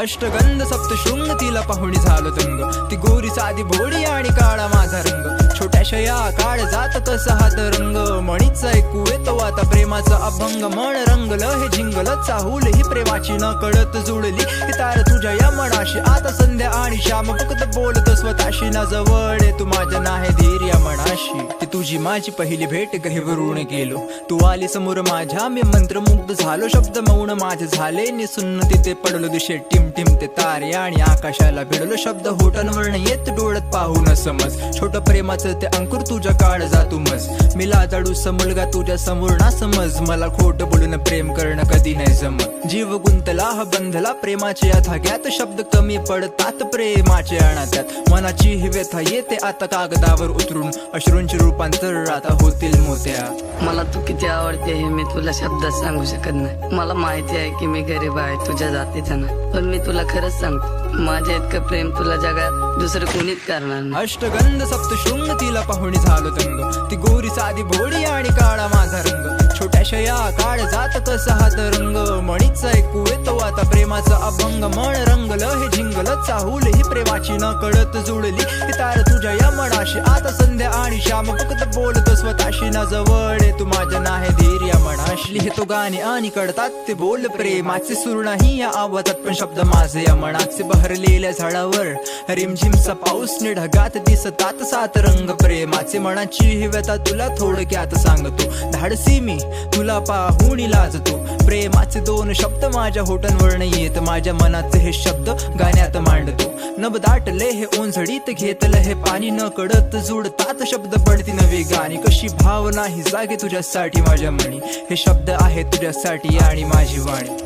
अष्टगंध सप्तशृंग तिला पाहुणी झालो दंग, ती गोरी साधी भोळी आणि काळा माझा रंग, छोट्याशा या काळ जात कसा हात रंग, म्हणीच ऐकू येतो आता प्रेमाचा अभंग, मन रंगलं हे जिंगलं चाहूल ही प्रेमाची न कळत जुळली ही तार तुझ्या या मनाशी, आता संध्या आणि श्याम फक्त बोलत स्वतःशी, ना जवळ तू माझ्या नाही धीर या मनाशी, ती तुझी माझी पहिली भेट गहिवरून गेलो, तू आली समोर माझ्या मी मंत्रमुग्ध झालो, शब्द मौन माझे झाले निसुन्न, तिथे पडलो दिशे टिम टिम ते तारे आणि आकाशाला भिडलो, शब्द होटांवरनं येत डोळ्यात पाहून समज, छोट प्रेमाचं ते अंकुर तुझ्या काळ जातू मज, मी लाजाडूस मुलगा तुझ्या समोर ना समज, मला खोट बोलून प्रेम करणं कधी नाही जमत, जीव गुंतला हा बंधला प्रेमाच्या या धाग्यात, शब्द कमी पडतात प्रेमाचे अनाथ्यात, मनाची ही व्यथा येते आता कागदावर उतरून, अश्रूंचे रूपांतर आता होतील मोत्या. मला तू किती आवडते हे मी तुला शब्दात सांगू शकत नाही, मला माहिती आहे की मी गरीब आहे तुझ्या जातीचा नाही, पण मी तुला खरंच सांगतो माझ्या इतकं प्रेम तुला जगात दुसरं कोणीच करणार नाही. अष्टगंध सप्तशृंग तिला पाहुणी झालो दंग, ती गोरी साधी भोळी आणि काळा माझा रंग, छोट्याशा या काळ जात कसा हात रंग, म्हणीच ऐकू येतो आता प्रेमाचा अभंग, मन रंगलं हे जिंगलं चाहूल ही प्रेमाची न कळत जुळली ही तार तुझ्या या मनाशी, आता संध्या आणि श्याम फक्त बोलतो स्वतःशी, ना जवळ तू माझ्या नाही धीर या मनाशी, लिहितो गाणे आणि कळतात ते बोल प्रेमाचे, सूर नाही या आवाजात पण शब्द माझे या मनाचे, बहरलेल्या झाडावर रिमझिमचा पाऊस ढगात दिसतात सात रंग प्रेमाचे, मनाची ही व्यथा तुला थोडक्यात सांगतो, धाडसी मी तुला पाहुणी लाजतो, प्रेमाचे दोन शब्द माझ्या होटांवरनं येत, माझ्या मनाचे हे शब्द गाण्यात मांडतो, नभ दाटले हे ओंझडीत घेतलं हे पाणी, न कळत जुडतात शब्द पडती नवी गाणी, कशी भावना ही जागे तुझ्यासाठी माझ्या मनी, हे शब्द आहे तुझ्यासाठी आणि माझी वाणी.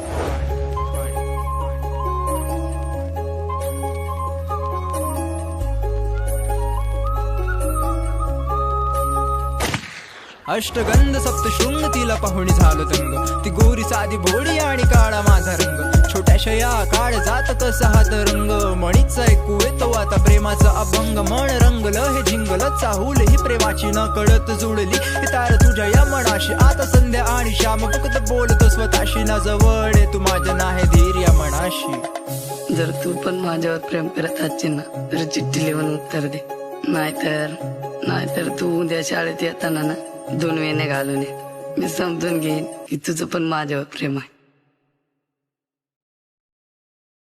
अष्टगंध सप्तशृंग तिला पाहुणी झालो दंग, ती गोरी साधी भोळी आणि काळा माझा रंग, छोट्याशा या काळ जात कसा हात रंग, म्हणीच ऐकू येतो आता प्रेमाचा अभंग, मन रंगलं हे जिंगलं चाहूल ही प्रेमाची न कळत जुळली ही तार तुझ्या या मनाशी, आता संध्या आणि श्याम फक्त बोलतो स्वतःशी, ना जवळ तू माझ्या नाही धीर या मनाशी. जर तू पण माझ्यावर प्रेम करत असशील ना तर चिठ्ठी लिहून उत्तर दे, नाहीतर तू उद्या शाळेत येताना ना 2 वेण्या घालून ये, मी समजून घेईन की तुझं पण माझ्यावर प्रेम आहे.